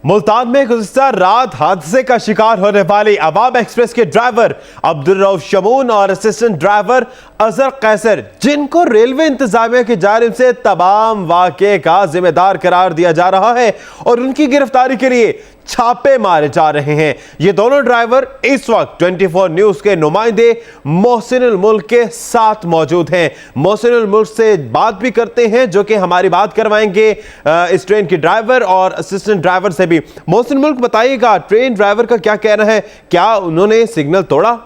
मुल्तान में गुज़िश्ता रात हादसे का शिकार होने वाली अवाम एक्सप्रेस के ड्राइवर अब्दुल रऊफ शमून और असिस्टेंट ड्राइवर अजहर कैसर, जिनको रेलवे इंतजामिया की जानिब से तमाम वाक़े का जिम्मेदार करार दिया जा रहा है और उनकी गिरफ्तारी के लिए छापे मारे जा रहे हैं। ये दोनों ड्राइवर इस वक्त 24 न्यूज़ के नुमाइंदे मोहसिनुल मुल्क के साथ मौजूद हैं। मोहसिनुल मुल्क से बात भी करते हैं, जो कि हमारी बात करवाएंगे इस ट्रेन के ड्राइवर और असिस्टेंट ड्राइवर से भी। मोहसिनुल मुल्क, बताइएगा ट्रेन ड्राइवर का क्या कहना है, क्या उन्होंने सिग्नल तोड़ा?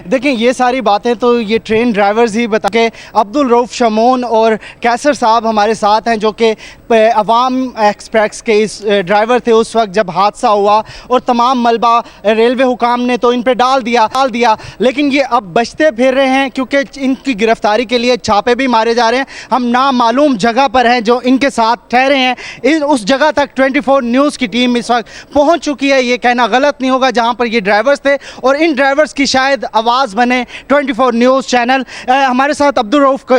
देखिए, ये सारी बातें तो ये ट्रेन ड्राइवर्स ही बता के अब्दुल रऊफ शमून और कैसर साहब हमारे साथ हैं, जो कि अवाम एक्सप्रेस के इस ड्राइवर थे उस वक्त जब हादसा हुआ और तमाम मलबा रेलवे हुकाम ने तो इन पे डाल दिया, लेकिन ये अब बचते फिर रहे हैं क्योंकि इनकी गिरफ्तारी के लिए छापे भी मारे जा रहे हैं। हम नामालूम जगह पर हैं जो इनके साथ ठहरे हैं, उस जगह तक 24 न्यूज़ की टीम इस वक्त पहुँच चुकी है। ये कहना गलत नहीं होगा जहाँ पर ये ड्राइवर्स थे और इन ड्राइवर्स की शायद आवाज़ बने 24 न्यूज़ चैनल। हमारे साथ अब्दुल रऊफ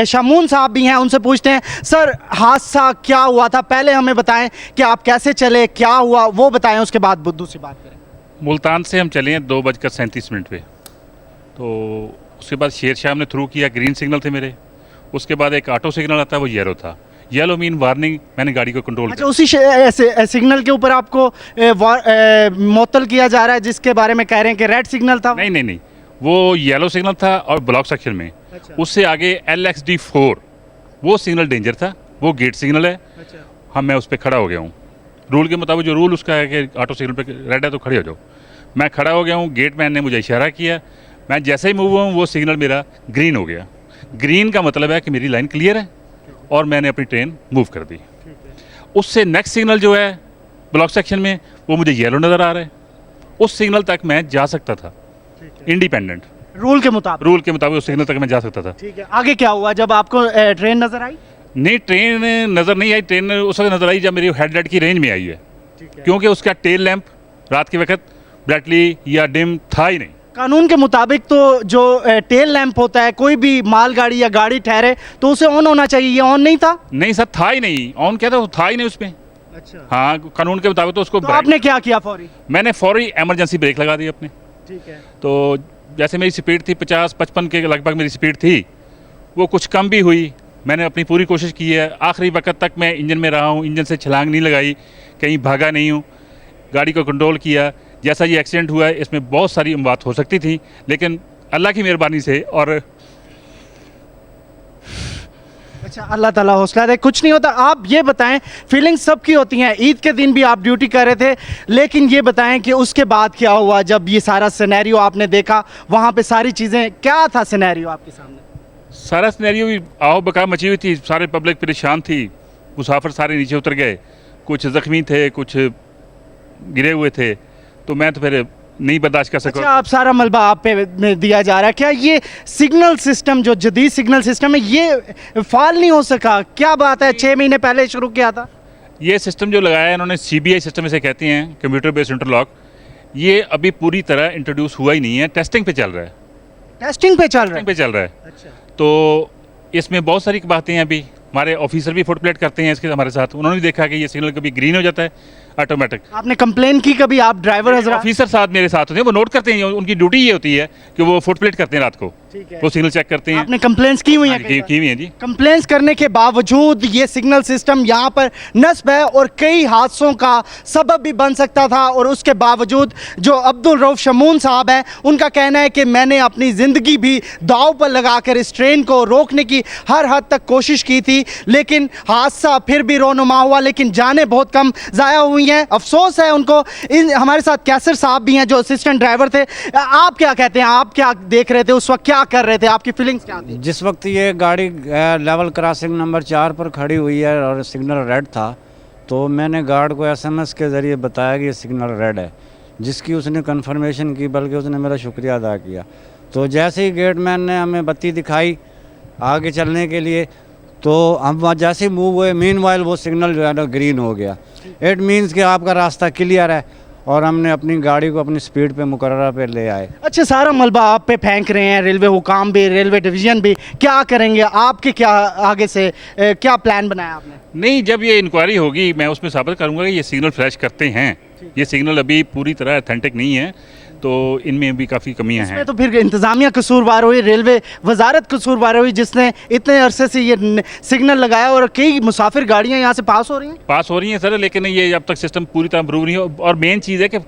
शमून साहब भी हैं, उनसे पूछते हैं, सर हादसा क्या हुआ था, पहले हमें बताएं कि आप कैसे चले, क्या हुआ वो बताएं, उसके बाद बुद्धू से बात करें। मुल्तान से हम चले हैं 2:37 पे, तो उसके बाद शेर शाह ने थ्रू किया, ग्रीन सिग्नल थे मेरे। उसके बाद एक ऑटो सिग्नल आता है, वो येलो था। येलो मीन वार्निंग, मैंने गाड़ी को कंट्रोल किया। उसी सिग्नल के ऊपर आपको मुअत्तल किया जा रहा है, जिसके बारे में कह रहे हैं कि रेड सिग्नल था। नहीं, वो येलो सिग्नल था और ब्लॉक सेक्शन में। अच्छा। उससे आगे LXD4 वो सिग्नल डेंजर था, वो गेट सिग्नल है। अच्छा। हाँ, मैं उस पर खड़ा हो गया हूँ। रूल के मुताबिक जो रूल उसका है कि ऑटो सिग्नल पे रेड है तो खड़े हो जाओ। मैं खड़ा हो गया हूँ, गेट मैन ने मुझे इशारा किया, मैं जैसे ही मूव हुआ हूँ वो सिग्नल मेरा ग्रीन हो गया। ग्रीन का मतलब है कि मेरी लाइन क्लियर है और मैंने अपनी ट्रेन मूव कर दी। उससे नेक्स्ट सिग्नल जो है ब्लॉक सेक्शन में, वो मुझे येलो नज़र आ रहा है। उस सिग्नल तक मैं जा सकता था इंडिपेंडेंट, रूल के मुताबिक उस सिग्नल तक मैं जा सकता था। ठीक है, आगे क्या हुआ जब आपको ट्रेन नज़र आई? नहीं, ट्रेन नज़र नहीं आई। ट्रेन उस वक्त नज़र आई जब मेरी हेडलाइट की रेंज में आई है, क्योंकि उसका टेल लैंप रात के वक्त ब्राइटली या डिम था ही नहीं। कानून के मुताबिक तो जो टेल लैंप होता है, कोई भी मालगाड़ी या गाड़ी ठहरे तो उसे ऑन होना चाहिए, ये ऑन नहीं था? नहीं सर, था ही नहीं। ऑन क्या था ही नहीं उसमें। अच्छा। हाँ, कानून के मुताबिक तो उसको तो आपने क्या किया? फौरी मैंने फौरी इमरजेंसी ब्रेक लगा दी अपने। ठीक है। तो जैसे मेरी स्पीड थी 50-55 के लगभग मेरी स्पीड थी, वो कुछ कम भी हुई। मैंने अपनी पूरी कोशिश की है, आखिरी वक्त तक मैं इंजन में रहा हूँ, इंजन से छलांग नहीं लगाई, कहीं भागा नहीं हूँ, गाड़ी को कंट्रोल किया। जैसा ये एक्सीडेंट हुआ है इसमें बहुत सारी बात हो सकती थी, लेकिन अल्लाह की मेहरबानी से और अच्छा, अल्लाह ताला हौसला दे, कुछ नहीं होता। आप ये बताएं, फीलिंग्स सबकी होती हैं। ईद के दिन भी आप ड्यूटी कर रहे थे, लेकिन ये बताएं कि उसके बाद क्या हुआ जब ये सारा सिनेरियो आपने देखा, वहाँ पे सारी चीज़ें, क्या था सिनेरियो आपके सामने? सारा सिनेरियो भी आओ बका मची हुई थी, सारे पब्लिक परेशान थी, मुसाफिर सारे नीचे उतर गए, कुछ ज़ख्मी थे, कुछ गिरे हुए थे, तो मैं तो फिर नहीं बर्दाश्त कर सका। अच्छा, आप सारा मलबा आप पे दिया जा रहा है। क्या ये सिग्नल सिस्टम, जो जदीद सिग्नल सिस्टम है, ये फाल नहीं हो सका? क्या बात है, 6 महीने पहले शुरू किया था? ये सिस्टम जो लगाया है इन्होंने, CBI सिस्टम इसे कहते हैं, कंप्यूटर बेस्ड इंटरलॉक, ये अभी पूरी तरह इंट्रोड्यूस हुआ ही नहीं है, टेस्टिंग पे चल रहा है। टेस्टिंग पे चल रहा है। अच्छा। तो इसमें बहुत सारी बातें हैं। अभी हमारे ऑफिसर भी फुट प्लेट करते हैं इसके हमारे साथ, उन्होंने भी देखा कि ये सिग्नल कभी ग्रीन हो जाता है ऑटोमेटिक। आपने कंप्लेन की कभी? आप ड्राइवर हज़रात? ऑफिसर साथ मेरे साथ होते हैं, वो नोट करते हैं, उनकी ड्यूटी ये होती है कि वो फुट प्लेट करते हैं रात को, वो सिग्नल चेक करते हैं। आपने कंप्लेंट्स की हुई हैं? की हुई हैं जी। कंप्लेंट्स करने के बावजूद ये सिग्नल सिस्टम यहाँ पर नस्ब है और कई हादसों का सबब भी बन सकता था, और उसके बावजूद जो अब्दुल रऊफ शमून साहब हैं, उनका कहना है कि मैंने अपनी ज़िंदगी भी दाव पर लगाकर इस ट्रेन को रोकने की हर हद तक कोशिश की थी, लेकिन हादसा फिर भी रोनुमा हुआ, लेकिन जानें बहुत कम ज़ाया हुई हैं। अफसोस है उनको। हमारे साथ कैसर साहब भी हैं जो असिस्टेंट ड्राइवर थे। आप क्या कहते हैं, आप क्या देख रहे थे उस वक्त, क्या कर रहे थे, आपकी फीलिंग्स क्या थी? जिस वक्त ये गाड़ी लेवल क्रॉसिंग नंबर 4 पर खड़ी हुई है और सिग्नल रेड था, तो मैंने गार्ड को SMS के ज़रिए बताया कि ये सिग्नल रेड है, जिसकी उसने कंफर्मेशन की, बल्कि उसने मेरा शुक्रिया अदा किया। तो जैसे ही गेटमैन ने हमें बत्ती दिखाई आगे चलने के लिए, तो हम जैसे ही मूव हुए, मीनवाइल वो सिग्नल जो है ना ग्रीन हो गया। इट मीन्स कि आपका रास्ता क्लियर है और हमने अपनी गाड़ी को अपनी स्पीड पे मुकर्ररा पे ले आए। अच्छा, सारा मलबा आप पे फेंक रहे हैं, रेलवे हुकाम भी, रेलवे डिवीजन भी, क्या करेंगे आपके, क्या आगे से क्या प्लान बनाया आपने? नहीं, जब ये इंक्वायरी होगी मैं उसमें साबित करूंगा कि ये सिग्नल फ्लैश करते हैं। ये सिग्नल अभी पूरी तरह अथेंटिक नहीं है, तो इनमें भी काफ़ी कमियां हैं। इसमें तो फिर इंतज़ामिया कसूरवार हुई, रेलवे वजारत कसूरवार हुई, जिसने इतने अरसे से ये सिग्नल लगाया और कई मुसाफिर गाड़ियाँ यहाँ से पास हो रही हैं सर, लेकिन ये अब तक सिस्टम पूरी तरह इम्प्रूव नहीं हो। और मेन चीज़ है कि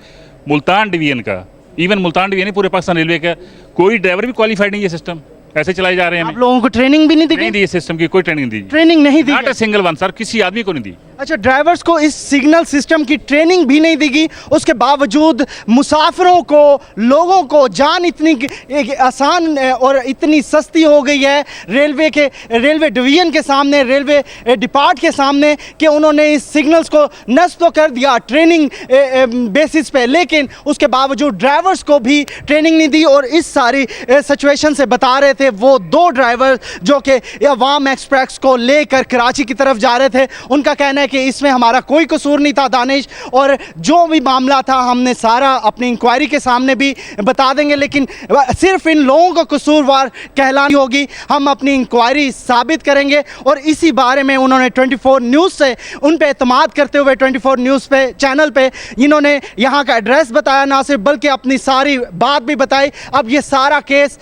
मुल्तान डिवीजन का, इवन मुल्तान डिवीजन पूरे पाकिस्तान रेलवे का कोई ड्राइवर भी क्वालिफाइड नहीं है। सिस्टम ऐसे चलाए जा रहे हैं। आप लोगों को ट्रेनिंग भी नहीं दी? नहीं दी, सिस्टम की कोई ट्रेनिंग दी, ट्रेनिंग नहीं दी, not a single one sir, किसी आदमी को नहीं दी। अच्छा, ड्राइवर्स को इस सिग्नल सिस्टम की ट्रेनिंग भी नहीं दी गई, उसके बावजूद मुसाफिरों को, लोगों को जान इतनी आसान और इतनी सस्ती हो गई है रेलवे डिवीजन के सामने, रेलवे डिपार्ट के सामने, कि उन्होंने इस सिग्नल्स को नस्ब तो कर दिया ट्रेनिंग बेसिस पे, लेकिन उसके बावजूद ड्राइवर्स को भी ट्रेनिंग नहीं दी। और इस सारी सिचुएशन से बता रहे थे वो दो ड्राइवर जो कि अवाम एक्सप्रेस को लेकर कराची की तरफ जा रहे थे। उनका कहना है कि इसमें हमारा कोई कसूर नहीं था दानिश, और जो भी मामला था हमने सारा अपनी इंक्वायरी के सामने भी बता देंगे, लेकिन सिर्फ इन लोगों को कसूरवार कहलानी होगी। हम अपनी इंक्वायरी साबित करेंगे। और इसी बारे में उन्होंने 24 न्यूज़ से उन पे एतमाद करते हुए 24 न्यूज़ पे चैनल पे इन्होंने यहाँ का एड्रेस बताया, ना सिर्फ बल्कि अपनी सारी बात भी बताई। अब ये सारा केस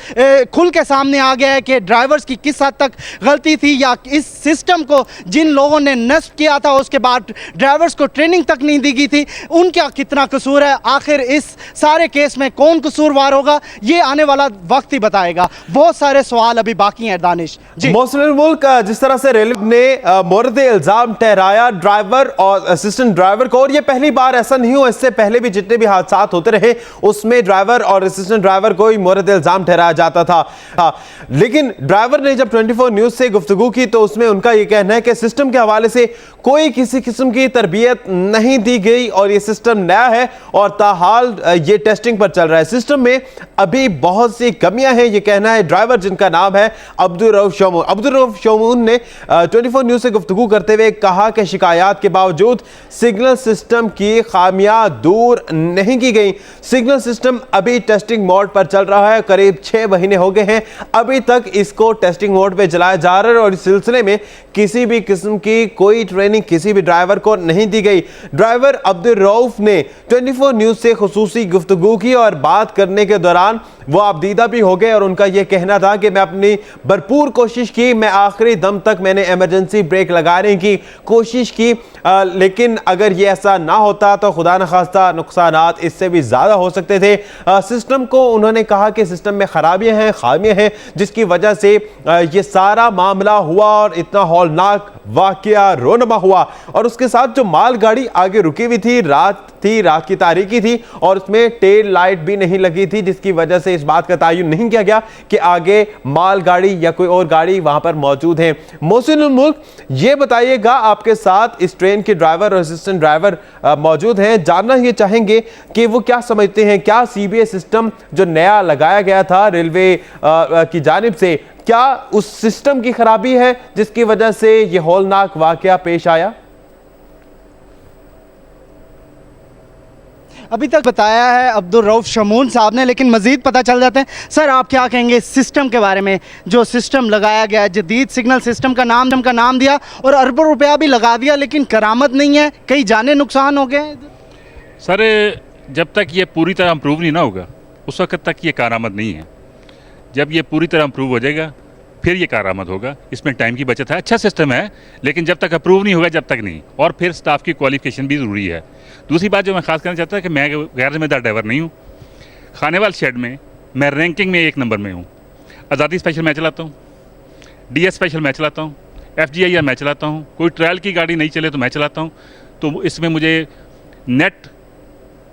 खुल के सामने आ गया है कि ड्राइवर्स की किस हद तक गलती थी, या इस सिस्टम को जिन लोगों ने नस्ब किया था उसके बाद ड्राइवर्स को ट्रेनिंग तक नहीं दी गई थी, उनका कितना कसूर है। आखिर इस सारे केस में कौन कसूरवार होगा, ये आने वाला वक्त ही बताएगा। बहुत सारे सवाल अभी बाकी हैं दानिश जी। मोहसिन मुल्क, जिस तरह से रेलवे ने मोरद इल्जाम ठहराया ड्राइवर और असिस्टेंट ड्राइवर को, और ये पहली बार ऐसा नहीं हुआ, इससे पहले भी जितने भी हादसा होते रहे उसमें ड्राइवर और असिस्टेंट ड्राइवर को ही मोरद इल्जाम ठहराया जाता था। लेकिन ड्राइवर ने जब 24 न्यूज़ से गुफ्तगू की तो उसमें उनका ये कहना है कि सिस्टम के हवाले से कोई किसी किस्म की तरबियत नहीं दी गई और ये सिस्टम नया है और ताहाल ये टेस्टिंग पर चल रहा है। सिस्टम में अभी बहुत सी कमियां हैं, ये कहना है ड्राइवर जिनका नाम है अब्दुल रऊफ शमून। अब्दुल रऊफ शमून ने 24 न्यूज़ से गुफ्तगू करते हुए कहा कि शिकायत के बावजूद सिग्नल सिस्टम की खामियां दूर नहीं की गई। सिग्नल सिस्टम अभी टेस्टिंग मोड पर चल रहा है, करीब 6 महीने हो गए हैं, अभी तक इसको टेस्टिंग मोड पे चलाया जा रहा है और इस सिलसिले में किसी भी किस्म की कोई ट्रेनिंग किसी भी ड्राइवर को नहीं दी गई। ड्राइवर अब्दुल रऊफ ने 24 न्यूज़ से खुसूसी गुफ्तगू की और बात करने के दौरान वो आपदीदा भी हो गए और उनका यह कहना था कि मैं अपनी भरपूर कोशिश की, मैं आखिरी दम तक मैंने इमरजेंसी ब्रेक लगाने की कोशिश की, लेकिन अगर ये ऐसा ना होता तो खुदा न खास्ता नुकसानात इससे भी ज़्यादा हो सकते थे। सिस्टम को उन्होंने कहा कि सिस्टम में खराबियां हैं, खामियां हैं, जिसकी वजह से ये सारा मामला हुआ और इतना हौलनाक वाकया रोनमा हुआ। और उसके साथ जो मालगाड़ी आगे रुकी हुई थी, रात की तारीकी थी और उसमें टेल लाइट भी नहीं लगी थी, जिसकी वजह से इस बात का तयन नहीं किया गया कि आगे मालगाड़ी या कोई और गाड़ी वहां पर मौजूद है। मोहसिन मुल्क, ये बताइएगा, आपके साथ इस ट्रेन के ड्राइवर और असिस्टेंट ड्राइवर मौजूद हैं, जानना ये चाहेंगे कि वो क्या समझते हैं, क्या सीबीएस सिस्टम जो नया लगाया गया था रेलवे की जानिब से, क्या उस सिस्टम की खराबी है जिसकी वजह से ये हौलनाक वाकया पेश आया? अभी तक बताया है अब्दुल रऊफ शमून साहब ने, लेकिन मज़ीद पता चल जाते हैं। सर, आप क्या कहेंगे इस सिस्टम के बारे में, जो सिस्टम लगाया गया, जदीद सिग्नल सिस्टम का नाम दिया और अरबों रुपया भी लगा दिया, लेकिन करामत नहीं है, कई जाने नुकसान हो गए? सर, जब तक ये पूरी तरह इम्प्रूव नहीं ना होगा उस वक्त तक ये कारामद नहीं है। जब ये पूरी तरह इम्प्रूव हो जाएगा फिर ये कारामद होगा। इसमें टाइम की बचत है, अच्छा सिस्टम है, लेकिन जब तक अप्रूव नहीं होगा जब तक नहीं। और फिर स्टाफ की क्वालिफिकेशन भी ज़रूरी है। दूसरी बात जो मैं खास करना चाहता हूँ कि मैं गैर जिम्मेदार ड्राइवर नहीं हूँ। खानेवाल शेड में मैं रैंकिंग में 1 नंबर में हूँ। आज़ादी स्पेशल मैं चलाता हूँ, DS स्पेशल मैं चलाता हूँ, FGIR मैं चलाता हूँ, कोई ट्रायल की गाड़ी नहीं चले तो मैं चलाता हूँ। तो इसमें मुझे नेट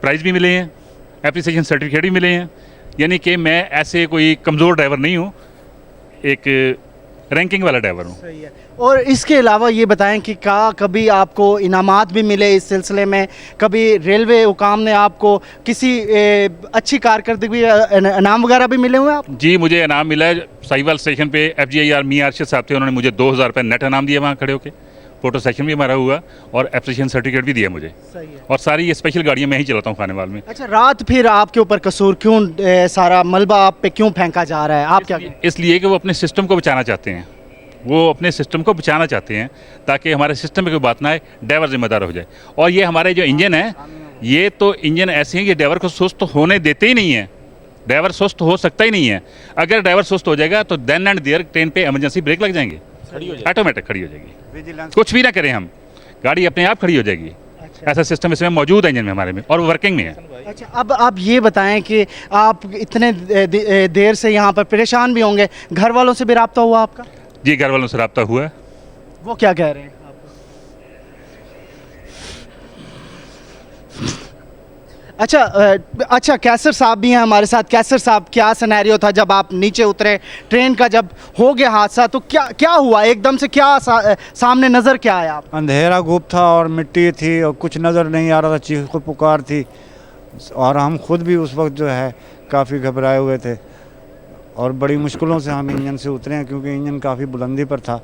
प्राइज़ भी मिले हैं, एप्रिसिएशन सर्टिफिकेट भी मिले हैं, यानी कि मैं ऐसे कोई कमज़ोर ड्राइवर नहीं हूँ, एक रैंकिंग वाला ड्राइवर हूँ। सही है। और इसके अलावा ये बताएं कि क्या कभी आपको इनामात भी मिले इस सिलसिले में, कभी रेलवे हुकाम ने आपको किसी अच्छी कारकर्दगी इनाम वगैरह भी मिले हुए हैं आप? जी, मुझे इनाम मिला है। साहिवाल स्टेशन पे FGIR मियां अरशद साहब थे, उन्होंने मुझे 2000 रुपये नेट इनाम दिया वहाँ खड़े होके। फोटो सेक्शन भी हमारा हुआ और एप्रिसिएशन सर्टिफिकेट भी दिया मुझे। सही है। और सारी ये स्पेशल गाड़ियाँ मैं ही चलाता हूँ खानेवाल में। अच्छा, रात फिर आपके ऊपर कसूर क्यों, सारा मलबा आप पे क्यों फेंका जा रहा है, आप क्या कहते हैं? इसलिए कि वो अपने सिस्टम को बचाना चाहते हैं, वो अपने सिस्टम को बचाना चाहते हैं ताकि हमारे सिस्टम में कोई बात ना आए, ड्राइवर जिम्मेदार हो जाए। और ये हमारे जो इंजन है, ये तो इंजन ऐसे हैं कि ड्राइवर को सुस्त होने देते ही नहीं है। ड्राइवर सुस्त हो सकता ही नहीं है। अगर ड्राइवर सुस्त हो जाएगा तो देन एंड देयर ट्रेन पे इमरजेंसी ब्रेक लग जाएंगे, ऑटोमेटिक खड़ी हो जाएगी, कुछ भी ना करें हम, गाड़ी अपने आप खड़ी हो जाएगी। ऐसा सिस्टम इसमें मौजूद है इंजन में हमारे में, और वर्किंग में है। अच्छा, अब आप ये बताएं कि आप इतने देर से यहाँ पर परेशान भी होंगे, घर वालों से भी रब्ता हुआ आपका? जी, घर वालों से रब्ता हुआ है। वो क्या कह रहे हैं आपको? अच्छा, कैसर साहब भी हैं हमारे साथ। कैसर साहब, क्या सिनेरियो था जब आप नीचे उतरे ट्रेन का, जब हो गया हादसा तो क्या हुआ एकदम से, क्या सामने नज़र क्या आया आप? अंधेरा गुप था और मिट्टी थी और कुछ नज़र नहीं आ रहा था, चीख पुकार थी, और हम खुद भी उस वक्त जो है काफ़ी घबराए हुए थे और बड़ी मुश्किलों से हम इंजन से उतरे हैं, क्योंकि इंजन काफ़ी बुलंदी पर था,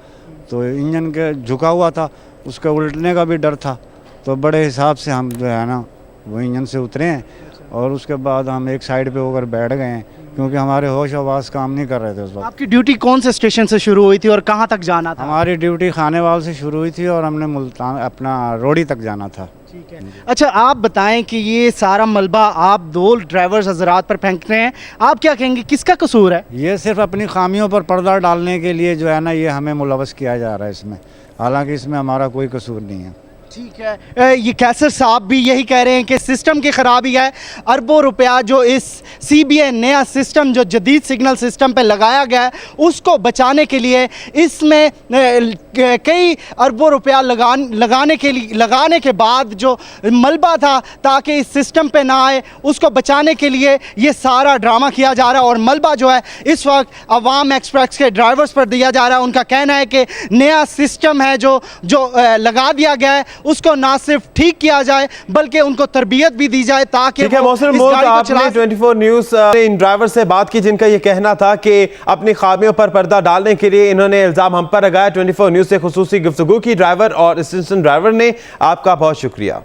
तो इंजन के झुका हुआ था, उसके उल्टने का भी डर था, तो बड़े हिसाब से हम जो है ना वो इंजन से उतरे हैं। और उसके बाद हम एक साइड पे होकर बैठ गए हैं, क्योंकि हमारे होश आवाज़ काम नहीं कर रहे थे उस वक्त। आपकी ड्यूटी कौन से स्टेशन से शुरू हुई थी और कहाँ तक जाना था? हमारी ड्यूटी खानेवाल से शुरू हुई थी और हमने मुल्तान अपना रोड़ी तक जाना था। ठीक है। अच्छा, आप बताएं कि ये सारा मलबा आप दो ड्राइवर्स हजरात पर फेंक रहे हैं, आप क्या कहेंगे, किसका कसूर है? ये सिर्फ अपनी खामियों पर पर्दा डालने के लिए जो है ना, ये हमें मुलवस किया जा रहा है इसमें, हालांकि इसमें हमारा कोई कसूर नहीं है। ठीक है। ये कैसर साहब भी यही कह रहे हैं कि सिस्टम की ख़राबी है। अरबों रुपया जो इस CBA नया सिस्टम जो जदीद सिग्नल सिस्टम पे लगाया गया है, उसको बचाने के लिए इसमें कई अरबों रुपया लगाने के बाद जो मलबा था ताकि इस सिस्टम पे ना आए, उसको बचाने के लिए ये सारा ड्रामा किया जा रहा है। और मलबा जो है इस वक्त अवाम एक्सप्रेस के ड्राइवर्स पर दिया जा रहा है। उनका कहना है कि नया सिस्टम है जो लगा दिया गया है, उसको ना सिर्फ ठीक किया जाए बल्कि उनको तरबियत भी दी जाए ताकि ठीक है। मोहसिन मोद, आपने 24 न्यूज़ इन ड्राइवर से बात की जिनका ये कहना था कि अपनी खामियों पर पर्दा डालने के लिए इन्होंने इल्जाम हम पर लगाया। 24 न्यूज़ से खुसूसी गुफ्तगू की ड्राइवर और असिस्टेंट ड्राइवर ने। आपका बहुत शुक्रिया।